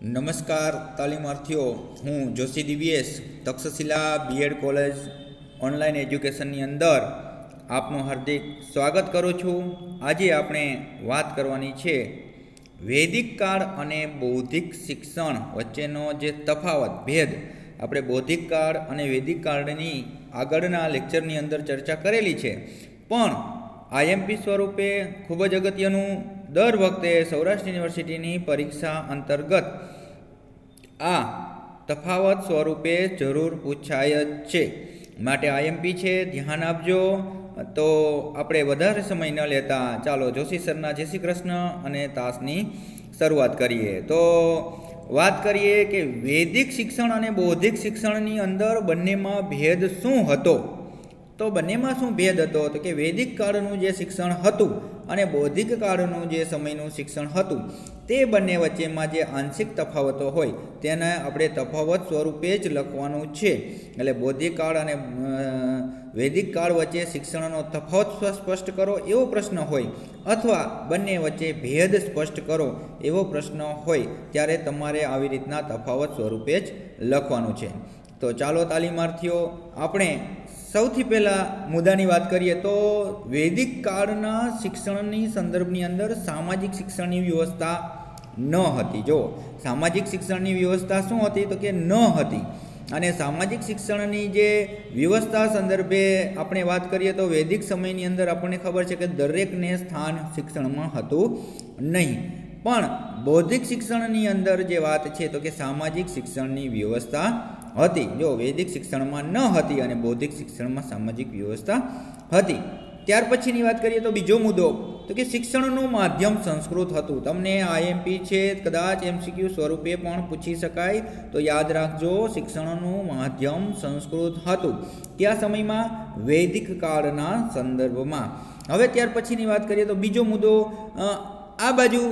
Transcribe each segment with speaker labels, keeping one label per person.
Speaker 1: નમસ્કાર તાલીમાર્થીઓ, હું Joshi Divyesh Takshashila BEd college online એજ્યુકેશનની અંદર આપનું હાર્દિક સ્વાગત કરું છું। આજે આપણે વાત કરવાની છે વૈદિક કાળ અને બૌદ્ધિક શિક્ષણ વચ્ચેનો જે તફાવત ભેદ આપણે બૌદ્ધિક કાળ અને વૈદિક કાળની આગળના લેક્ચરની અંદર ચર્ચા કરેલી છે, પણ આઈએમપી સ્વરૂપે ખૂબ જ અગત્યનું દર વખતે સૌરાષ્ટ્ર યુનિવર્સિટીની પરીક્ષા અંતર્ગત આ તફાવત સ્વરૂપે જરૂર પૂછાય જ છે, માટે આઈએમપી છે, ધ્યાન આપજો। તો આપણે વધારે સમય ન લેતા ચાલો જોશી સરના જય શ્રી કૃષ્ણ અને તાસની શરૂઆત કરીએ। તો વાત કરીએ કે વૈદિક શિક્ષણ અને બૌદ્ધિક શિક્ષણની અંદર બંનેમાં ભેદ શું હતો। તો બંનેમાં શું ભેદ હતો તો કે વૈદિક કાળનું જે શિક્ષણ હતું અને બૌદ્ધિક કાળનું જે સમયનું શિક્ષણ હતું તે બંને વચ્ચેમાં જે આંશિક તફાવતો હોય તેને આપણે તફાવત સ્વરૂપે જ લખવાનું છે। એટલે બૌદ્ધિક કાળ અને વૈદિક કાળ વચ્ચે શિક્ષણનો તફાવત સ્પષ્ટ કરો એવો પ્રશ્ન હોય અથવા બંને વચ્ચે ભેદ સ્પષ્ટ કરો એવો પ્રશ્ન હોય ત્યારે તમારે આવી રીતના તફાવત સ્વરૂપે જ લખવાનું છે। તો ચાલો તાલીમાર્થીઓ, આપણે સૌથી પહેલાં મુદ્દાની વાત કરીએ તો વૈદિક કાળના શિક્ષણની સંદર્ભની અંદર સામાજિક શિક્ષણની વ્યવસ્થા ન હતી। જો સામાજિક શિક્ષણની વ્યવસ્થા શું હતી તો કે ન હતી, અને સામાજિક શિક્ષણની જે વ્યવસ્થા સંદર્ભે આપણે વાત કરીએ તો વૈદિક સમયની અંદર આપણને ખબર છે કે દરેકને સ્થાન શિક્ષણમાં હતું નહીં, પણ બૌદ્ધિક શિક્ષણની અંદર જે વાત છે તો કે સામાજિક શિક્ષણની વ્યવસ્થા હતી। જો વૈદિક શિક્ષણમાં ન હતી અને બૌદ્ધિક શિક્ષણમાં સામાજિક વ્યવસ્થા હતી। ત્યાર પછીની વાત કરીએ તો બીજો મુદ્દો તો કે શિક્ષણનું માધ્યમ સંસ્કૃત હતું। તમને આઈએમપી છે, કદાચ એમસીક્યુ સ્વરૂપે પણ પૂછી શકાય, તો યાદ રાખજો શિક્ષણનું માધ્યમ સંસ્કૃત હતું કયા સમયમાં? વૈદિક કાળના સંદર્ભમાં। હવે ત્યાર પછીની વાત કરીએ તો બીજો મુદ્દો, આ બાજુ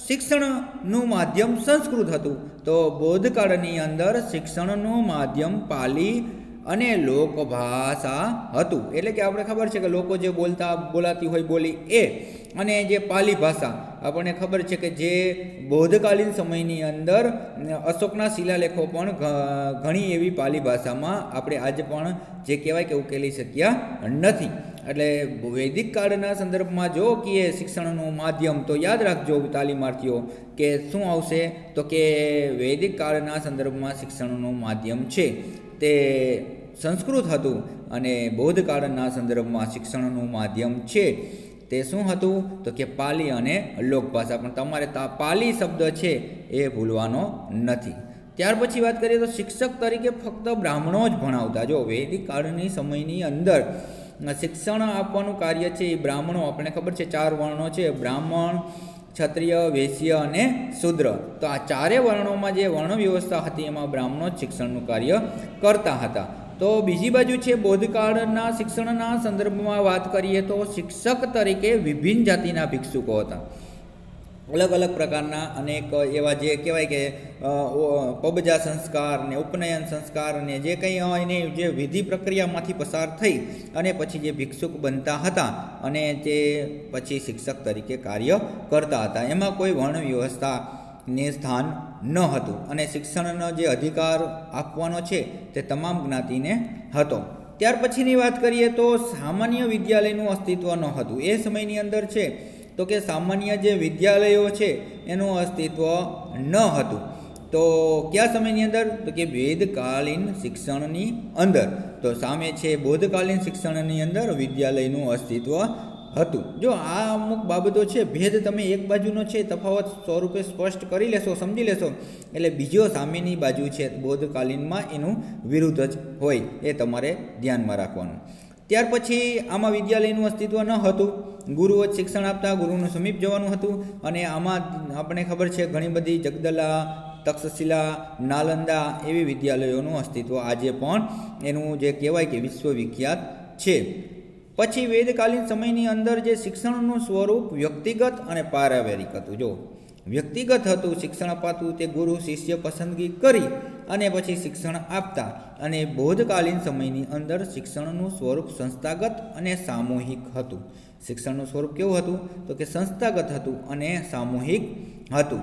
Speaker 1: શિક્ષણનું માધ્યમ સંસ્કૃત હતું તો બૌદ્ધ કાળની અંદર શિક્ષણનું માધ્યમ પાલી અને લોકભાષા હતું। એટલે કે આપણે ખબર છે કે લોકો જે બોલાતી હોય બોલી એ, અને જે પાલી ભાષા આપણને ખબર છે કે જે બૌદ્ધકાલીન સમયની અંદર અશોકના શિલાલેખો પણ ઘણી એવી પાલી ભાષામાં આપણે આજે પણ જે કહેવાય કે ઉકેલી શક્યા નથી। એટલે વૈદિક કાળના સંદર્ભમાં જો કહીએ શિક્ષણનું માધ્યમ તો યાદ રાખજો તાલીમાર્થીઓ કે શું આવશે તો કે વૈદિક કાળના સંદર્ભમાં શિક્ષણનું માધ્યમ છે તે સંસ્કૃત હતું અને બૌદ્ધ કાળના સંદર્ભમાં શિક્ષણનું માધ્યમ છે તે શું હતું તો કે પાલી અને લોકભાષા। પણ તમારે પાલી શબ્દ છે એ ભૂલવાનો નથી। ત્યાર પછી વાત કરીએ તો શિક્ષક તરીકે ફક્ત બ્રાહ્મણો જ ભણાવતા। જો વૈદિક કાળની સમયની અંદર શિક્ષણ આપવાનું કાર્ય છે એ બ્રાહ્મણો, આપણને ખબર છે 4 વર્ણો છે, બ્રાહ્મણ, ક્ષત્રિય, વૈશ્ય અને શૂદ્ર। તો આ ચારે વર્ણોમાં જે વર્ણ વ્યવસ્થા હતી એમાં બ્રાહ્મણો જ શિક્ષણનું કાર્ય કરતા હતા। તો બીજી બાજુ છે બૌદ્ધકાળના શિક્ષણના સંદર્ભમાં વાત કરીએ તો શિક્ષક તરીકે વિભિન્ન જાતિના ભિક્ષુકો હતા। અલગ અલગ પ્રકારના અનેક એવા જે કહેવાય કે પબજા સંસ્કાર ને ઉપનયન સંસ્કાર ને જે કંઈ એની જે વિધિ પ્રક્રિયામાંથી પસાર થઈ અને પછી જે ભિક્ષુક બનતા હતા અને તે પછી શિક્ષક તરીકે કાર્ય કરતા હતા, એમાં કોઈ વર્ણ વ્યવસ્થાને સ્થાન ન હતું અને શિક્ષણનો જે અધિકાર આપવાનો છે તે તમામ જ્ઞાતિને હતો। ત્યાર પછીની વાત કરીએ તો સામાન્ય વિદ્યાલયનું અસ્તિત્વ ન હતું એ સમયની અંદર છે તો કે સામાન્ય જે વિદ્યાલયો છે એનું અસ્તિત્વ ન હતું। તો કયા સમયની અંદર તો કે વેદકાલીન શિક્ષણની અંદર। તો સામે છે બૌદ્ધકાલીન શિક્ષણની અંદર વિદ્યાલયનું અસ્તિત્વ હતું। જો આ અમુક બાબતો છે ભેદ તમે એક બાજુનો છે તફાવત સ્વરૂપે સ્પષ્ટ કરી લેશો, સમજી લેશો, એટલે બીજો સામેની બાજુ છે બૌદ્ધકાલીનમાં એનું વિરુદ્ધ જ હોય એ તમારે ધ્યાનમાં રાખવાનું। ત્યાર પછી આમાં વિદ્યાલયનું અસ્તિત્વ ન હતું, ગુરુઓ જ શિક્ષણ આપતા, ગુરુનું સમીપ જવાનું હતું, અને આમાં આપણે ખબર છે ઘણી બધી જગદલા, તક્ષશિલા, નાલંદા એવી વિદ્યાલયોનું અસ્તિત્વ આજે પણ એનું જે કહેવાય કે વિશ્વવિખ્યાત છે। પછી વેદકાલીન સમયની અંદર જે શિક્ષણનું સ્વરૂપ વ્યક્તિગત અને પારિવારિક હતું। જો વ્યક્તિગત હતું, શિક્ષણ અપાતું તે ગુરુ શિષ્ય પસંદગી કરી અને પછી શિક્ષણ આપતા, અને બૌદ્ધકાલીન સમયની અંદર શિક્ષણનું સ્વરૂપ સંસ્થાગત અને સામૂહિક હતું। શિક્ષણનું સ્વરૂપ કેવું હતું તો કે સંસ્થાગત હતું અને સામૂહિક હતું।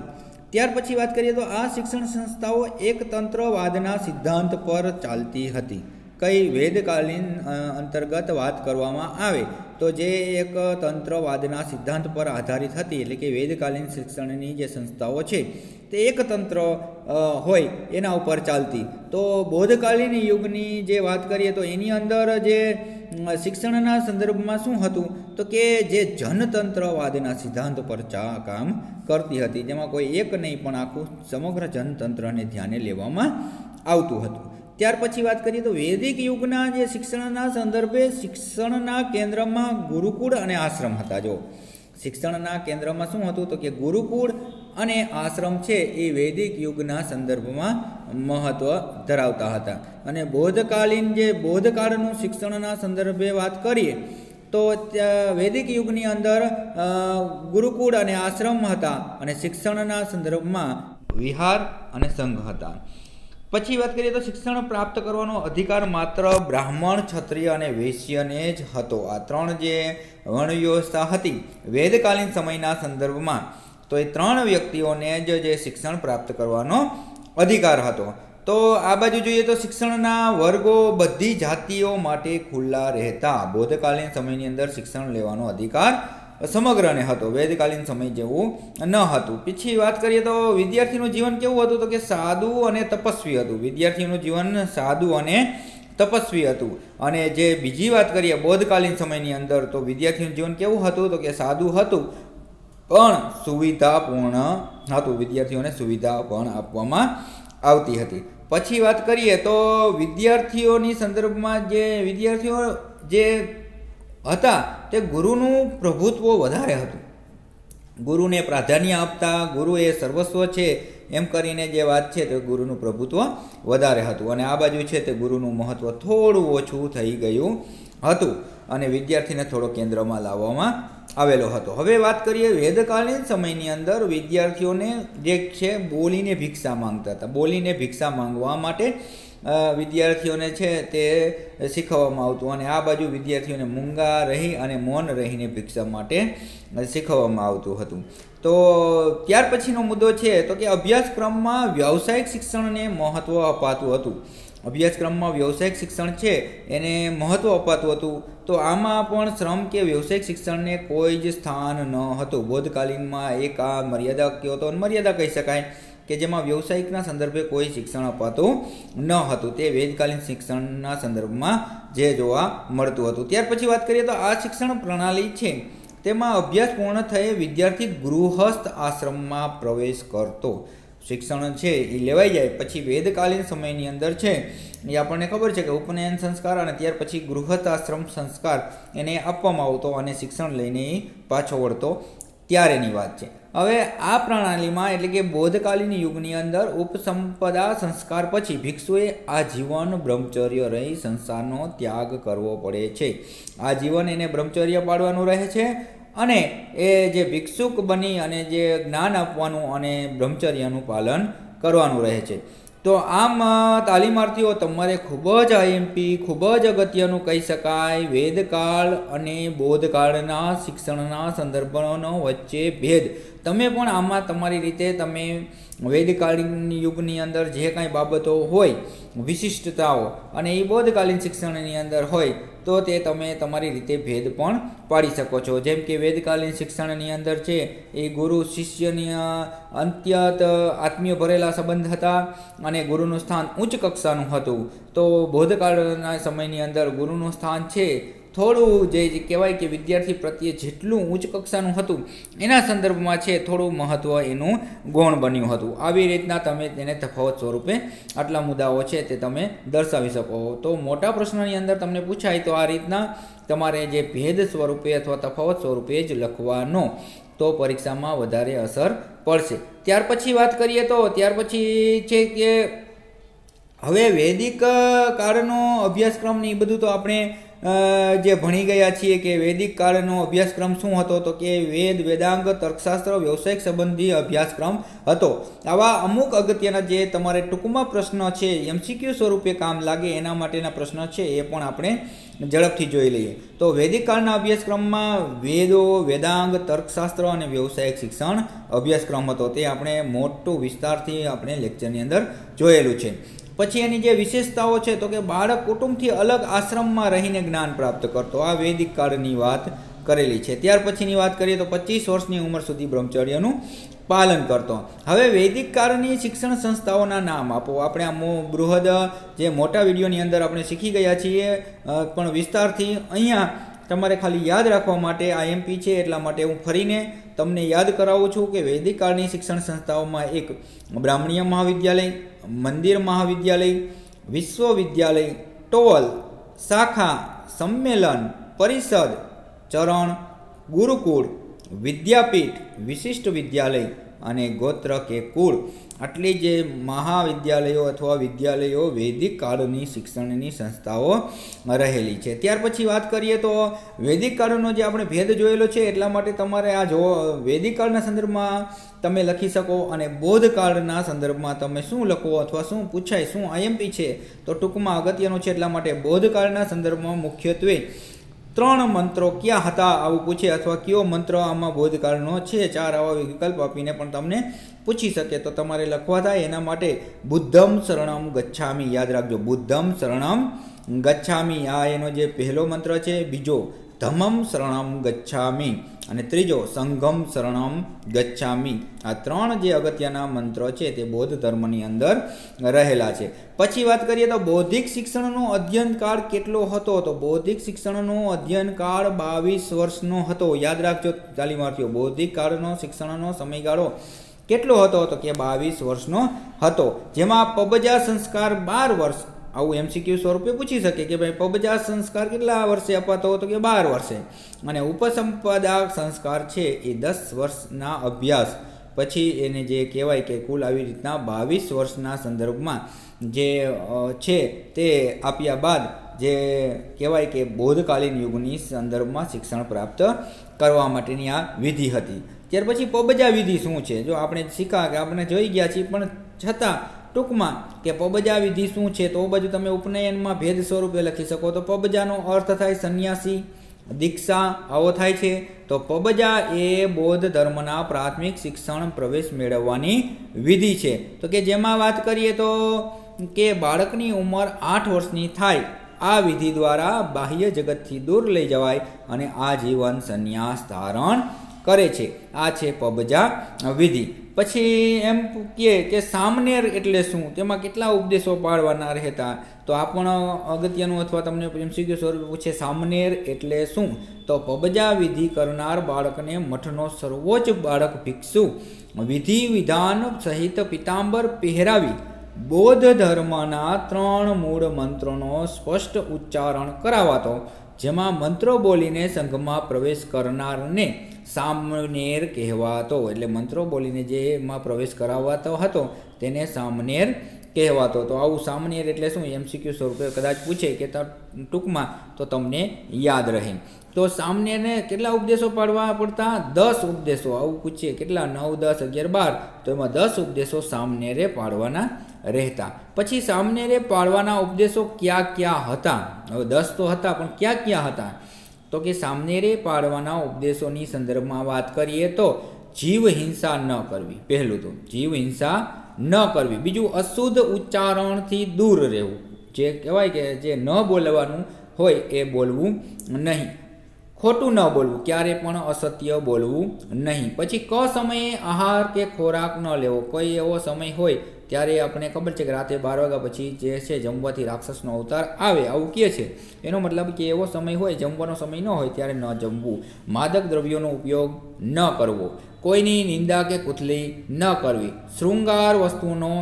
Speaker 1: ત્યાર પછી વાત કરીએ તો આ શિક્ષણ સંસ્થાઓ એકતંત્રવાદના સિદ્ધાંત પર ચાલતી હતી. કઈ વેદકાલીન અંતર્ગત વાત કરવામાં આવે તો જે એક તંત્રવાદના સિદ્ધાંત પર આધારિત હતી, એટલે કે વેદકાલીન શિક્ષણની જે સંસ્થાઓ છે તે એકતંત્ર હોય એના ઉપર ચાલતી. તો બૌદ્ધકાલીન યુગની જે વાત કરીએ તો એની અંદર જે શિક્ષણના સંદર્ભમાં શું હતું તો કે જે જનતંત્રવાદના સિદ્ધાંત પર કામ કરતી હતી, જેમાં કોઈ એક નહીં પણ આખું સમગ્ર જનતંત્રને ધ્યાને લેવામાં આવતું હતું. ત્યાર પછી વાત કરીએ તો વૈદિક યુગના જે શિક્ષણના સંદર્ભે શિક્ષણના કેન્દ્રમાં ગુરુકુળ અને આશ્રમ હતા. જો શિક્ષણના કેન્દ્રમાં શું હતું તો કે ગુરુકુળ અને આશ્રમ છે એ વૈદિક યુગના સંદર્ભમાં મહત્વ ધરાવતા હતા. અને બૌદ્ધકાળનું શિક્ષણના સંદર્ભે વાત કરીએ તો વૈદિક યુગની અંદર ગુરુકુળ અને આશ્રમ હતા અને શિક્ષણના સંદર્ભમાં વિહાર અને સંઘ હતા. પછી વાત કરીએ તો શિક્ષણ પ્રાપ્ત કરવાનો અધિકાર માત્ર બ્રાહ્મણ, ક્ષત્રિય અને વૈશ્યને જ હતો. આ ત્રણ જે વર્ણ વ્યવસ્થા હતી વેદકાલીન સમયના સંદર્ભમાં, તો એ ત્રણ વ્યક્તિઓને જ જે શિક્ષણ પ્રાપ્ત કરવાનો અધિકાર હતો. તો આ બાજુ જોઈએ તો શિક્ષણના વર્ગો બધી જાતિઓ માટે ખુલ્લા રહેતા. બૌદ્ધકાલીન સમયની અંદર શિક્ષણ લેવાનો અધિકાર સમગ્રને હતો, વેદકાલીન સમય જેવું ન હતું. પછી વાત કરીએ તો વિદ્યાર્થીનું જીવન કેવું હતું તો કે સાદું અને તપસ્વી હતું. વિદ્યાર્થીનું જીવન સાદું અને તપસ્વી હતું. અને જે બીજી વાત કરીએ બૌદ્ધકાલીન સમયની અંદર, તો વિદ્યાર્થીનું જીવન કેવું હતું તો કે સાદું હતું પણ સુવિધાપૂર્ણ હતું. વિદ્યાર્થીઓને સુવિધા પણ આપવામાં આવતી હતી. પછી વાત કરીએ તો વિદ્યાર્થીઓની સંદર્ભમાં જે વિદ્યાર્થીઓ જે હતા તે ગુરુનું પ્રભુત્વ વધારે હતું. ગુરુને પ્રાધાન્ય આપતા, ગુરુ એ સર્વસ્વ છે એમ કરીને જે વાત છે તે ગુરુનું પ્રભુત્વ વધારે હતું. અને આ બાજુ છે તે ગુરુનું મહત્વ થોડું ઓછું થઈ ગયું હતું અને વિદ્યાર્થીને થોડો કેન્દ્રમાં લાવવામાં આવેલો હતો. હવે વાત કરીએ વેદકાલીન સમયની અંદર વિદ્યાર્થીઓને જે છે બોલીને ભિક્ષા માંગતા હતા. બોલીને ભિક્ષા માંગવા માટે વિદ્યાર્થીઓને છે તે શીખવવામાં આવતું અને આ બાજુ વિદ્યાર્થીઓને મૂંગા રહી અને મૌન રહીને ભિક્ષા માટે શીખવવામાં આવતું હતું. તો ત્યાર પછીનો મુદ્દો છે તો કે અભ્યાસક્રમમાં વ્યાવસાયિક શિક્ષણને મહત્ત્વ અપાતું હતું. અભ્યાસક્રમમાં વ્યવસાયિક શિક્ષણ છે એને મહત્ત્વ અપાતું હતું. તો આમાં પણ શ્રમ કે વ્યવસાયિક શિક્ષણને કોઈ જ સ્થાન ન હતું. બૌદ્ધકાલીનમાં એક આ મર્યાદા કહો તો મર્યાદા કહી શકાય કે જેમાં વ્યવસાયિકના સંદર્ભે કોઈ શિક્ષણ અપાતું ન હતું. તે વેદકાલીન શિક્ષણના સંદર્ભમાં જે જોવા મળતું હતું. ત્યાર પછી વાત કરીએ તો આ શિક્ષણ પ્રણાલી છે તેમાં અભ્યાસ પૂર્ણ થયે વિદ્યાર્થી ગૃહસ્થ આશ્રમમાં પ્રવેશ કરતો. શિક્ષણ છે એ લેવાઈ જાય પછી વેદકાલીન સમયની અંદર છે એ આપણને ખબર છે કે ઉપનયન સંસ્કાર અને ત્યાર પછી ગૃહસ્થ આશ્રમ સંસ્કાર એને આપવામાં આવતો અને શિક્ષણ લઈને પાછો વળતો ત્યારેની વાત છે. હવે આ પ્રણાલીમાં એટલે કે બૌદ્ધકાલીન યુગની અંદર ઉપસંપદા સંસ્કાર પછી ભિક્ષુએ આજીવન બ્રહ્મચર્ય રહી સંસારનો ત્યાગ કરવો પડે છે. આજીવન એને બ્રહ્મચર્ય પાળવાનું રહે છે અને એ જે ભિક્ષુક બની અને જે જ્ઞાન આપવાનું અને બ્રહ્મચર્યનું પાલન કરવાનું રહે છે. તો આમ તાલીમાર્થીઓ તમારે ખૂબ જ આઈએમપી ખૂબ જ અગત્યનું કહી શકાય વેદકાળ અને બૌદ્ધકાળના શિક્ષણના સંદર્ભનો વચ્ચે ભેદ. તમે પણ આમાં તમારી રીતે તમે વેદકાલીન યુગની અંદર જે કાંઈ બાબતો હોય વિશિષ્ટતાઓ અને એ બૌદ્ધકાલીન શિક્ષણની અંદર હોય તો તે તમે તમારી રીતે ભેદ પણ પાડી શકો છો. જેમ કે વેદકાલીન શિક્ષણની અંદર છે એ ગુરુ શિષ્યની અત્યંત આત્મીય ભરેલા સંબંધ હતા અને ગુરુનું સ્થાન ઉચ્ચ કક્ષાનું હતું. તો બૌદ્ધકાળના સમયની અંદર ગુરુનું સ્થાન છે થોડું જે કહેવાય કે વિદ્યાર્થી પ્રત્યે જેટલું ઉચ્ચ કક્ષાનું હતું એના સંદર્ભમાં છે થોડું મહત્ત્વ એનું ગૌણ બન્યું હતું. આવી રીતના તમે તેને તફાવત સ્વરૂપે આટલા મુદ્દાઓ છે તે તમે દર્શાવી શકો. તો મોટા પ્રશ્નની અંદર તમને પૂછાય તો આ રીતના તમારે જે ભેદ સ્વરૂપે અથવા તફાવત સ્વરૂપે જ લખવાનો, તો પરીક્ષામાં વધારે અસર પડશે. ત્યાર પછી વાત કરીએ તો ત્યાર પછી છે કે હવે વૈદિક કાળનો અભ્યાસક્રમ ને એ બધું તો આપણે જે ભણી ગયા છીએ કે વૈદિક કાળનો અભ્યાસક્રમ શું હતો, તો કે વેદ, વેદાંગ, તર્કશાસ્ત્ર, વ્યવસાયિક સંબંધી અભ્યાસક્રમ હતો. આવા અમુક અગત્યના જે તમારે ટૂંકમાં પ્રશ્ન છે, MCQ સ્વરૂપે કામ લાગે એના માટેના પ્રશ્ન છે, એ પણ આપણે ઝડપથી જોઈ લઈએ. તો વૈદિક કાળના અભ્યાસક્રમમાં વેદો, વેદાંગ, તર્કશાસ્ત્ર અને વ્યવસાયિક શિક્ષણ અભ્યાસક્રમ હતો. તે આપણે મોટું વિસ્તારથી આપણે લેક્ચરની અંદર જોયેલું છે. પછી એની જે વિશેષતાઓ છે, તો કે બાળક કુટુંબથી અલગ આશ્રમમાં રહીને જ્ઞાન પ્રાપ્ત કરતો. આ વૈદિક કાળની વાત કરેલી છે. ત્યાર પછીની વાત કરીએ તો 25 વર્ષની ઉંમર સુધી બ્રહ્મચર્યનું પાલન કરતો. હવે વૈદિક કાળની શિક્ષણ સંસ્થાઓના નામ આપો. આપણે આ બૃહદ જે મોટા વિડીયોની અંદર આપણે શીખી ગયા છીએ, પણ વિસ્તારથી અહીંયા તમારે ખાલી યાદ રાખવા માટે આ MP છે, એટલા માટે હું ફરીને તમને યાદ કરાવું છું કે વૈદિક કાળની શિક્ષણ સંસ્થાઓમાં એક બ્રાહ્મણીય મહાવિદ્યાલય, મંદિર મહાવિદ્યાલય, વિશ્વવિદ્યાલય, ટોલ, શાખા, સંમેલન, પરિષદ, ચરણ, ગુરુકુળ, વિદ્યાપીઠ, વિશિષ્ટ વિદ્યાલય અને ગોત્ર કે કુળ, આટલી જે મહાવિદ્યાલયો અથવા વિદ્યાલયો વૈદિક કાળની શિક્ષણની સંસ્થાઓ રહેલી છે. ત્યાર પછી વાત કરીએ તો વૈદિક કાળનો જે આપણે ભેદ જોયેલો છે, એટલા માટે તમારે આ જો વૈદિક કાળના સંદર્ભમાં તમે લખી શકો અને બૌદ્ધ કાળના સંદર્ભમાં તમે શું લખો અથવા શું પૂછાય, શું IMP છે, તો ટૂંકમાં અગત્યનું છે. એટલા માટે બૌદ્ધ કાળના સંદર્ભમાં મુખ્યત્વે 3 મંત્રો ક્યાં હતા આવું પૂછે, અથવા કયો મંત્ર આમાં બૌદ્ધ કાળનો છે, 4 આવા વિકલ્પ આપીને પણ તમને પૂછી શકે. તો તમારે લખવા થાય એના માટે બુદ્ધમ શરણમ ગચ્છામિ યાદ રાખજો. બુદ્ધમ શરણમ ગચ્છામિ આ એનો જે પહેલો મંત્ર છે. બીજો ધમ્મમ શરણમ ગચ્છામિ અને ત્રીજો સંઘમ શરણમ ગચ્છામિ. આ 3 જે અગત્યના મંત્રો છે તે બૌદ્ધ ધર્મની અંદર રહેલા છે. પછી વાત કરીએ તો બૌદ્ધિક શિક્ષણનો અધ્યયન કાળ કેટલો હતો, તો બૌદ્ધિક શિક્ષણનો અધ્યયન કાળ 22 વર્ષનો હતો. યાદ રાખજો તાલીમાર્થીઓ, બૌદ્ધિક કાળનો શિક્ષણનો સમયગાળો કેટલો હતો, તો કે 22 વર્ષનો હતો. જેમાં પબજા સંસ્કાર 12 વર્ષ, આવું MCQ સ્વરૂપે પૂછી શકે કે ભાઈ પબજા સંસ્કાર કેટલા વર્ષે અપાતો હતો, કે 12 વર્ષે. અને ઉપસંપાદા સંસ્કાર છે એ 10 વર્ષના અભ્યાસ પછી એને જે કહેવાય કે કુલ આવી રીતના 22 વર્ષના સંદર્ભમાં જે છે તે આપ્યા બાદ જે કહેવાય કે બૌદ્ધકાલીન યુગની સંદર્ભમાં શિક્ષણ પ્રાપ્ત કરવા માટેની આ વિધિ હતી. ત્યાર પછી પબજા વિધિ શું છે, જો આપણે શીખા કે આપણે જોઈ ગયા છીએ, પણ છતાં ટૂંકમાં કે પબજા વિધિ શું છે, તો બાજુ તમે ઉપનયનમાં ભેદ સ્વરૂપે લખી શકો. તો પબજાનો અર્થ થાય સંન્યાસી, દીક્ષા, આવો થાય છે. તો પબજા એ બૌદ્ધ ધર્મના પ્રાથમિક શિક્ષણ પ્રવેશ મેળવવાની વિધિ છે. તો કે જેમાં વાત કરીએ તો કે બાળકની ઉંમર 8 વર્ષની થાય, આ વિધિ દ્વારા બાહ્ય જગતથી દૂર લઈ જવાય અને આજીવન સંન્યાસ ધારણ કરે છે. આ છે પબજા વિધિ. પછી એમ કહે કે સામનેર એટલે શું, તેમાં કેટલા ઉપદેશો પાળવાના રહેતા, તો આ પણ અગત્યનું અથવા તમને MCQ સ્વરૂપે પૂછે સામનેર એટલે શું, તો પબજા વિધિ કરનાર બાળકને મઠનો સર્વોચ્ચ બાળક ભિક્ષુ વિધિ વિધાન સહિત પિતાંબર પહેરાવી બૌદ્ધ ધર્મના 3 મૂળ મંત્રોનો સ્પષ્ટ ઉચ્ચારણ કરાવાતો. જેમાં મંત્રો બોલીને સંઘમાં પ્રવેશ કરનારને સામનેર કહેવાતો. એટલે મંત્રો બોલીને જે એમાં પ્રવેશ કરાવવાતો હતો તેને સામનેર કહેવાતો. તો આવું સામનેર એટલે શું, MCQ સ્વરૂપે કદાચ પૂછે કે ટૂંકમાં તો તમને યાદ રહે. તો સામનેરને કેટલા ઉપદેશો પાડવા પડતા, 10 ઉપદેશો. આવું પૂછીએ કેટલા, 9, 10, 11, 12, તો એમાં 10 ઉપદેશો સામનેરે પાડવાના રહેતા. પછી સામનેરે પાડવાના ઉપદેશો ક્યાં ક્યાં હતા, હવે 10 તો હતા પણ ક્યાં ક્યાં હતા, તો કે સામનેરે પાડવાના ઉપદેશોની સંદર્ભમાં વાત કરીએ તો જીવ હિંસા ન કરવી, પહેલું તો જીવ હિંસા ન કરવી. બીજું અશુદ્ધ ઉચ્ચારણથી દૂર રહેવું, જે કહેવાય કે જે ન બોલવાનું હોય એ બોલવું નહીં. ખોટું ન બોલવું, ક્યારે પણ અસત્ય બોલવું નહીં. પછી ક સમયે આહાર કે ખોરાક ન લેવો. કોઈ એવો સમય હોય ત્યારે આપણે ખબર છે કે રાતે 12 વાગ્યા પછી જે છે જમવાથી રાક્ષસનો અવતાર આવે, આવું કહે છે. એનો મતલબ કે એવો સમય હોય, જમવાનો સમય ન હોય ત્યારે ન જમવું. માદક દ્રવ્યોનો ઉપયોગ ન કરવો. કોઈની નિંદા કે કુથલી ન કરવી. શૃંગાર વસ્તુનો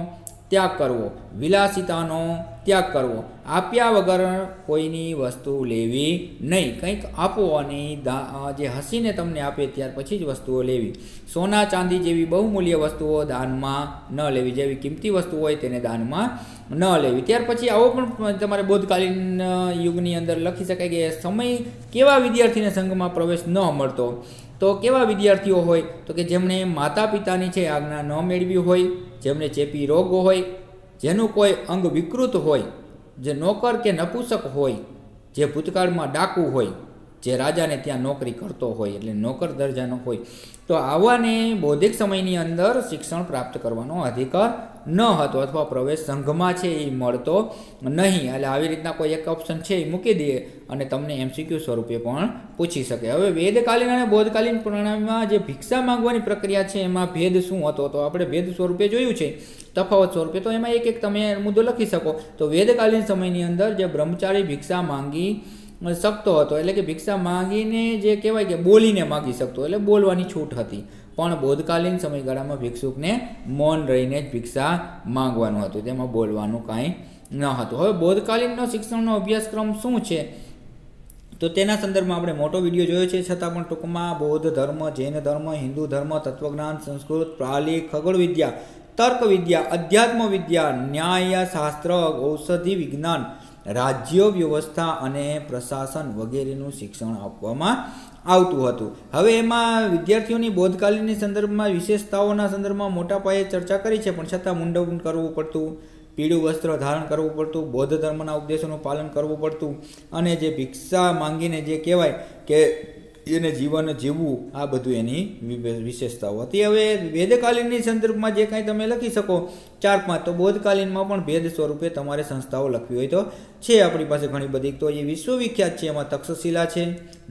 Speaker 1: ત્યાગ કરવો, વિલાસિતાનો ત્યાગ કરવો, આપ્યા વગર કોઈની વસ્તુ લેવી નહીં. કંઈક આપો અને જે હસીને તમને આપે ત્યાર પછી જ વસ્તુઓ લેવી. સોના ચાંદી જેવી બહુમૂલ્ય વસ્તુઓ દાનમાં ન લેવી. જેવી કિંમતી વસ્તુ હોય તેને દાનમાં ન લેવી. ત્યાર પછી આવો પણ તમારે બોધકાલીન યુગની અંદર લખી શકાય કે સમય કેવા વિદ્યાર્થીને સંઘમાં પ્રવેશ ન મળતો. તો કેવા વિદ્યાર્થીઓ હોય તો કે જેમણે માતા પિતાની છે આજ્ઞા ન મેળવી હોય, જેમને ચેપી રોગ હોય, જેનું કોઈ અંગ વિકૃત હોય, જે નોકર કે નપુસક હોય, જે ભૂતકાળમાં ડાકુ હોય, જે રાજાને ત્યાં નોકરી કરતો હોય એટલે નોકર દરજાનો હોય. તો આવાને બૌદ્ધિક સમયની અંદર શિક્ષણ પ્રાપ્ત કરવાનો અધિકાર ન હતો અથવા પ્રવેશ સંઘમાં છે એ મળતો નહીં. એટલે આવી રીતના કોઈ એક ઓપ્શન છે એ મૂકી દઈએ અને તમને MCQ સ્વરૂપે પણ પૂછી શકે. હવે વેદકાલીન અને બોધકાલીન પ્રણાલીમાં જે ભિક્ષા માંગવાની પ્રક્રિયા છે એમાં ભેદ શું હતો તો આપણે ભેદ સ્વરૂપે જોયું છે, તફાવત સ્વરૂપે. તો એમાં એક તમે મુદ્દો લખી શકો. તો વેદકાલીન સમયની અંદર જે બ્રહ્મચારી ભિક્ષા માંગી શકતો હતો, એટલે કે ભિક્ષા માંગીને જે કહેવાય કે બોલીને માગી શકતો, એટલે બોલવાની છૂટ હતી. પણ બોધકાલીન સમયગાળામાં ભિક્ષુકને મૌન રહીને જ ભિક્ષા માંગવાનું હતું, તેમાં બોલવાનું કાંઈ ન હતું. હવે બોધકાલીનનો શિક્ષણનો અભ્યાસક્રમ શું છે તો તેના સંદર્ભમાં આપણે મોટો વિડીયો જોયો છે, છતાં પણ ટૂંકમાં બૌદ્ધ ધર્મ, જૈન ધર્મ, હિન્દુ ધર્મ, તત્વજ્ઞાન, સંસ્કૃત, પ્રાલી, ખગોળ વિદ્યા, તર્ક વિદ્યા, અધ્યાત્મ વિદ્યા, ન્યાય શાસ્ત્ર, ઔષધિ વિજ્ઞાન, રાજ્ય વ્યવસ્થા અને પ્રશાસન વગેરેનું શિક્ષણ આપવામાં આવતું હતું. હવે એમાં વિદ્યાર્થીઓની બોધકાલીનની સંદર્ભમાં વિશેષતાઓના સંદર્ભમાં મોટા પાયે ચર્ચા કરી છે, પણ છતાં મુંડન કરવું પડતું, પીળું વસ્ત્ર ધારણ કરવું પડતું, બૌદ્ધ ધર્મના ઉપદેશોનું પાલન કરવું પડતું અને જે ભિક્ષા માંગીને જે કહેવાય કે એને જીવન જીવવું, આ બધું એની વિશેષતાઓ હતી. હવે વેદકાલીનની સંદર્ભમાં જે કાંઈ તમે લખી શકો 4-5, તો બોધકાલીનમાં પણ ભેદ સ્વરૂપે તમારે સંસ્થાઓ લખવી હોય તો છે આપણી પાસે ઘણી બધી. તો એ વિશ્વવિખ્યાત છે એમાં તક્ષશિલા છે,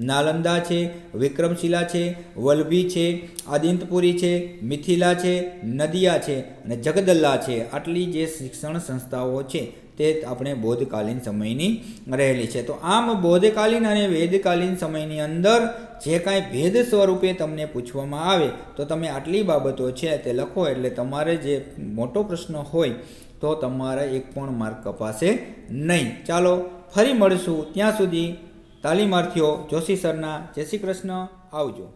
Speaker 1: નાલંદા છે, વિક્રમશિલા છે, વલ્લભી છે, આદિંતપુરી છે, મિથિલા છે, નદિયા છે અને જગદલ્લા છે. આટલી જે શિક્ષણ સંસ્થાઓ છે તે આપણે બોધકાલીન સમયની રહેલી છે. તો આમ બોધકાલીન અને વેદકાલીન સમયની અંદર જે કાંઈ ભેદ સ્વરૂપે તમને પૂછવામાં આવે તો તમે આટલી બાબતો છે તે લખો, એટલે તમારે જે મોટો પ્રશ્ન હોય તો તમારે એક પણ માર્ક કપાશે નહીં. ચાલો ફરી મળીશું, ત્યાં સુધી તાલીમાર્થીઓ જોશી સરના જય શ્રી કૃષ્ણ, આવજો.